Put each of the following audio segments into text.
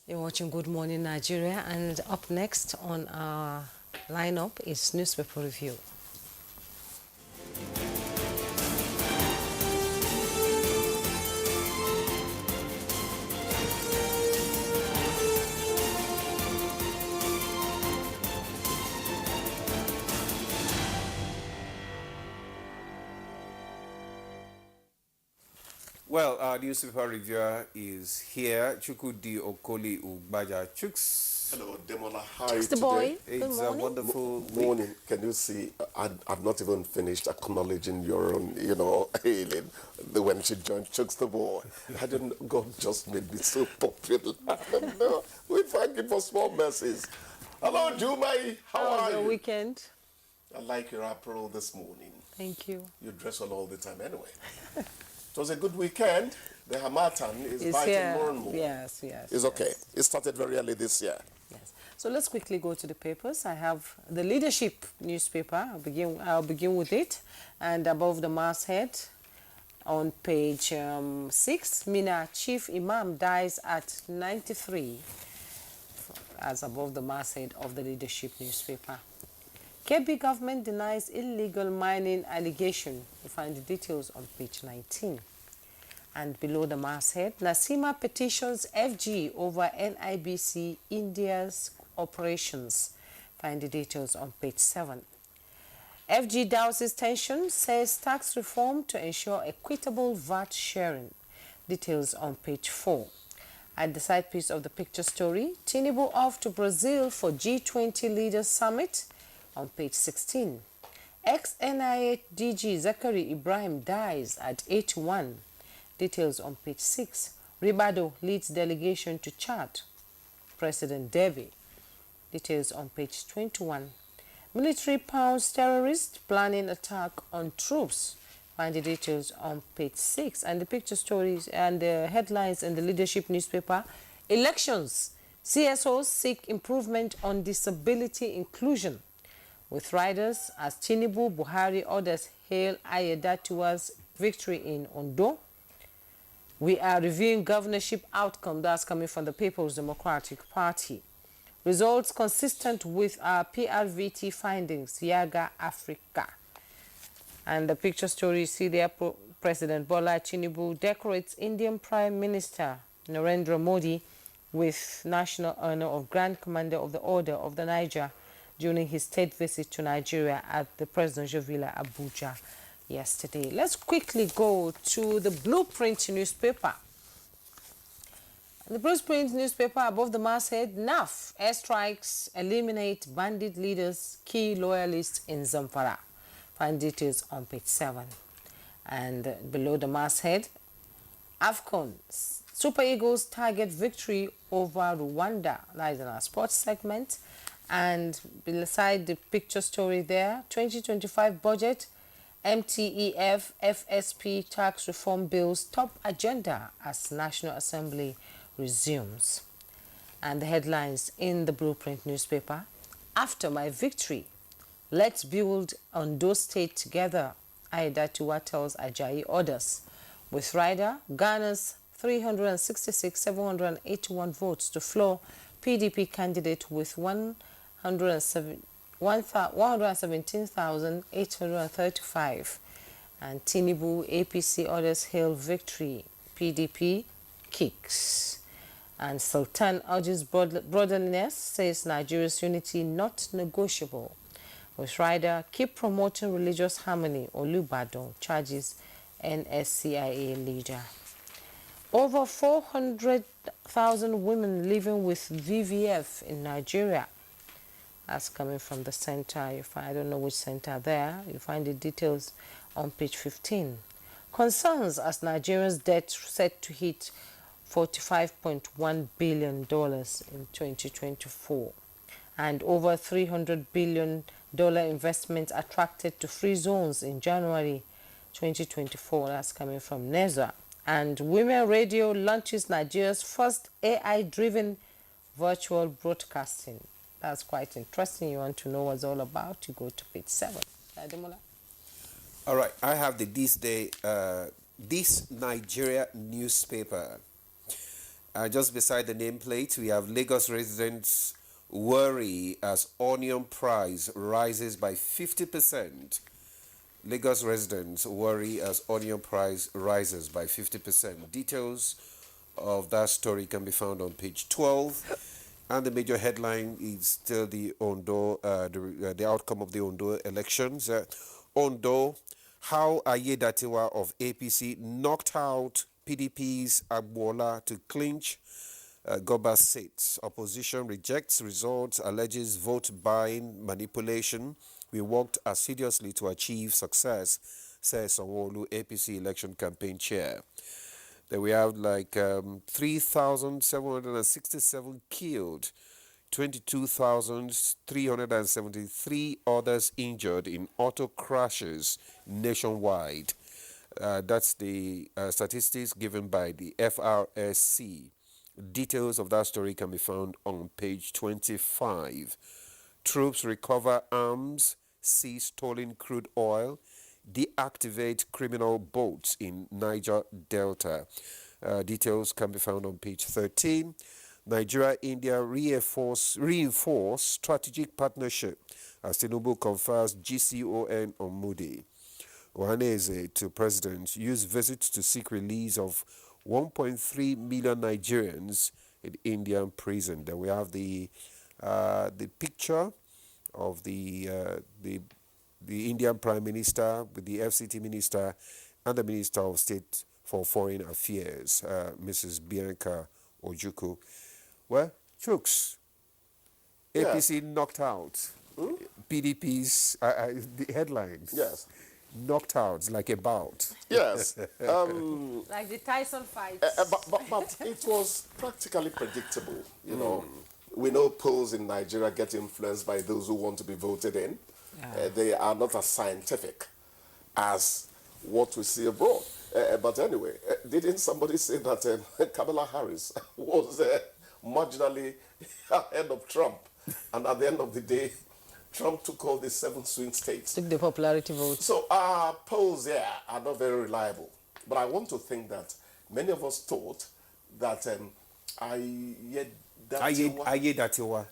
You're watching Good Morning Nigeria, and up next on our lineup is newspaper review. Well, our newspaper reviewer is here, Chukudi Okoli Ugbaja. Chuks. Hello, Demola. How are you It's the today? boy. It's a wonderful Morning. Can you see? I've not even finished acknowledging your own, hailing when she joined Chucks the boy. I didn't. God just made me so popular. I don't know. We thank him for small mercies. Hello, Jumai. How are the you? weekend? I like your apparel this morning. Thank you. You dress all the time anyway. It was a good weekend. The Hamatan is It's biting here. more and more. Yes. It's okay. It started very early this year. Yes. So let's quickly go to the papers. I have the leadership newspaper. I'll begin with it. And above the masthead, on page 6, Mina Chief Imam dies at 93, as above the masthead of the leadership newspaper. Kebbi government denies illegal mining allegation. You find the details on page 19. And below the masthead, Nasima petitions FG over NIBC India's operations. Find the details on page 7. FG douses tension, says tax reform to ensure equitable VAT sharing. Details on page 4. At the side piece of the picture story, Tinubu off to Brazil for G20 Leaders Summit on page 16. Ex-NIA DG Zachary Ibrahim dies at 81. Details on page 6. Ribado leads delegation to Chad. President Devi. Details on page 21. Military pounds terrorist planning attack on troops. Find the details on page 6. And the picture stories and the headlines in the leadership newspaper. Elections. CSOs seek improvement on disability inclusion. With riders as Tinubu Buhari orders hail Ayedatiwa's victory in Ondo. We are reviewing governorship outcome that's coming from the People's Democratic Party. Results consistent with our PRVT findings, Yaga Africa. And the picture story you see there, President Bola Tinubu decorates Indian Prime Minister Narendra Modi with National Honor of Grand Commander of the Order of the Niger during his state visit to Nigeria at the Presidential Villa, Abuja, yesterday. Let's quickly go to the Blueprint newspaper. The Blueprint newspaper above the masthead, NAF, airstrikes eliminate bandit leaders, key loyalists in Zamfara. Find details on page 7. And below the masthead, AFCON, Super Eagles target victory over Rwanda. That is in our sports segment. And beside the picture story there, 2025 budget, MTEF, FSP tax reform bills top agenda as National Assembly resumes. And the headlines in the Blueprint newspaper, after my victory, let's build Ondo State together, Aiyedatiwa tells Ajayi orders. With Rider, Ghana's 366,781 votes to floor PDP candidate with 117,835. And Tinubu APC orders hail victory. PDP kicks. And Sultan urges brotherliness, says Nigeria's unity not negotiable. With Rider, keep promoting religious harmony. Olubadon charges NSCIA leader. Over 400,000 women living with VVF in Nigeria. That's coming from the center. I don't know which center there. You find the details on page 15. Concerns as Nigeria's debt set to hit $45.1 billion in 2024. And over $300 billion investment attracted to free zones in January 2024. That's coming from NESA. And Women Radio launches Nigeria's first AI-driven virtual broadcasting. That's quite interesting. You want to know what's all about, you go to page 7. Ademola. All right, I have the This Nigeria newspaper. Just beside the nameplate, we have Lagos residents worry as onion price rises by 50%. Lagos residents worry as onion price rises by 50%. Details of that story can be found on page 12. And the major headline is still the the outcome of the Ondo elections. Ondo, how Ayedatiwa of APC knocked out PDP's Agbola to clinch Goba seats. Opposition rejects results, alleges vote buying manipulation. We worked assiduously to achieve success, says Sanwo-Olu, APC election campaign chair. Then we have like 3,767 killed, 22,373 others injured in auto crashes nationwide. That's the statistics given by the FRSC. Details of that story can be found on page 25. Troops recover arms, seize stolen crude oil, deactivate criminal boats in Niger Delta. Details can be found on page 13. Nigeria-India reinforce strategic partnership as Tinubu confers GCON on Moody. Ohaneze to President use visit to seek release of 1.3 million Nigerians in Indian prison. Then we have the picture of the Indian Prime Minister with the FCT Minister and the Minister of State for Foreign Affairs, Mrs. Bianca Ojukwu. Well, Chooks, APC knocked out PDP's the headlines. Yes. Knocked out like a bout. Yes. Like the Tyson fight. But it was practically predictable, you know. We know polls in Nigeria get influenced by those who want to be voted in. Yeah. They are not as scientific as what we see abroad. But anyway, didn't somebody say that Kamala Harris was marginally ahead of Trump? And at the end of the day, Trump took all the 7 swing states. Took the popularity vote. So our polls there are not very reliable. But I want to think that many of us thought that Ayedatiwa,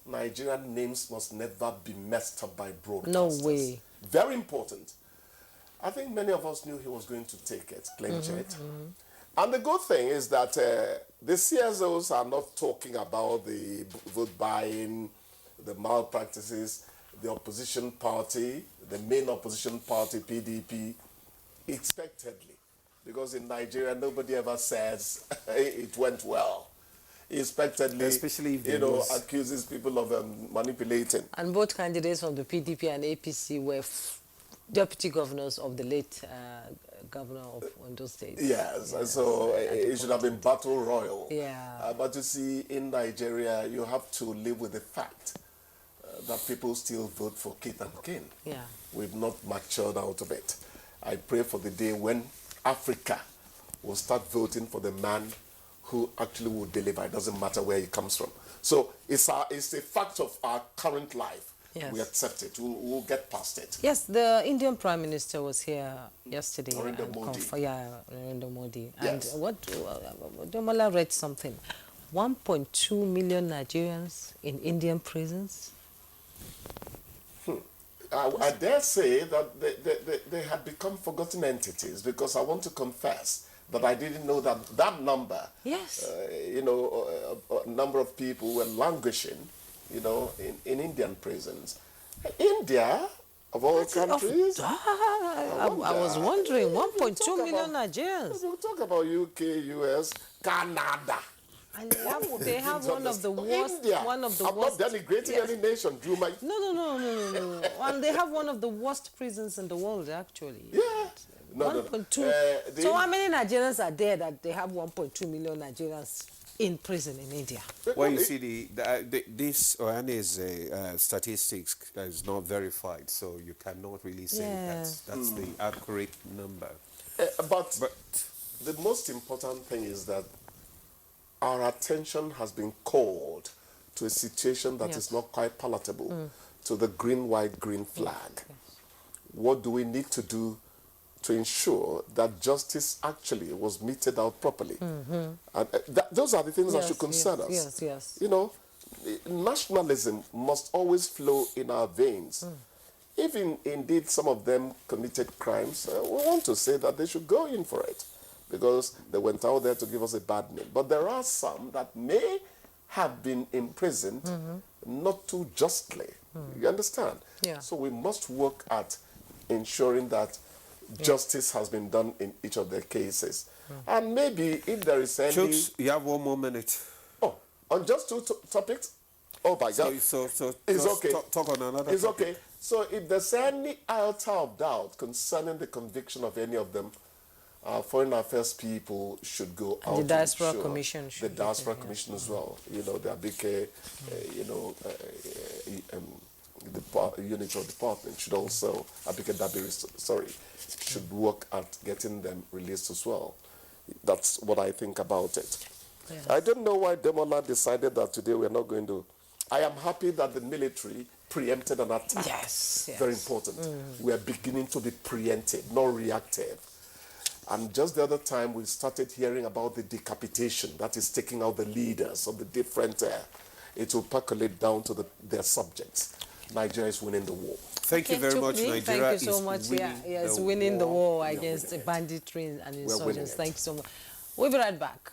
Nigerian names must never be messed up by broadcasters. No way. Very important. I think many of us knew he was going to take it, clinch it. And the good thing is that the CSOs are not talking about the vote buying, the malpractices. The opposition party, the main opposition party, PDP, expectedly. Because in Nigeria, nobody ever says it went well. Expectedly, especially if accuses people of manipulating. And both candidates from the PDP and APC were deputy governors of the late governor of Ondo State. Yes, and so it should have been battle royal. Yeah. But you see, in Nigeria, you have to live with the fact that people still vote for kith and kin. Yeah. We've not matured out of it. I pray for the day when Africa will start voting for the man who actually will deliver. It doesn't matter where he comes from. So it's a fact of our current life. Yes. We accept it. We'll get past it. Yes, the Indian Prime Minister was here yesterday. Narendra Modi. Narendra Modi. Yes. And what Domola read something. 1.2 million Nigerians in Indian prisons. I dare say that they had become forgotten entities, because I want to confess that I didn't know that number. Yes. A number of people were languishing, in Indian prisons. India, of all countries. I was wondering, 1.2 million Nigerians. We'll talk about UK, US, Canada. And they have one of the worst. India. One of the I'm worst. not denigrating any nation, Drew. No. And they have one of the worst prisons in the world, actually. Yeah. No. 1.2. So how many Nigerians are there that they have 1.2 million Nigerians in prison in India? Well, you see, this Ohane's statistics is not verified, so you cannot really say that's the accurate number. But the most important thing is that our attention has been called to a situation that is not quite palatable, to the green, white, green flag. Yes. What do we need to do to ensure that justice actually was meted out properly. And those are the things that should concern us. Yes, yes. You know, nationalism must always flow in our veins. If indeed some of them committed crimes, we want to say that they should go in for it because they went out there to give us a bad name. But there are some that may have been imprisoned not too justly. You understand? Yeah. So we must work at ensuring that justice has been done in each of their cases. And maybe if there is any... Chooks, you have 1 more minute. Oh, on just two topics? Oh my God. So it's just okay. Talk on another It's topic. okay. So if there's any iota of doubt concerning the conviction of any of them, foreign affairs people should go out. The Diaspora to Commission the should Diaspora Commission as well. You know, the Abike, the unit or department should also, Abike Dabiri, sorry, should work at getting them released as well. That's what I think about it. Yes. I don't know why Demola decided that today we're not going to. I am happy that the military preempted an attack. Yes, yes. Very important. We are beginning to be preemptive, not reactive. And just the other time, we started hearing about the decapitation, that is taking out the leaders of the different, it will percolate down to their subjects. Nigeria is winning the war. Thank you very much, Nigeria. Thank you so much. It's winning the war against the banditry and winning insurgents. it. Thank you so much. We'll be right back.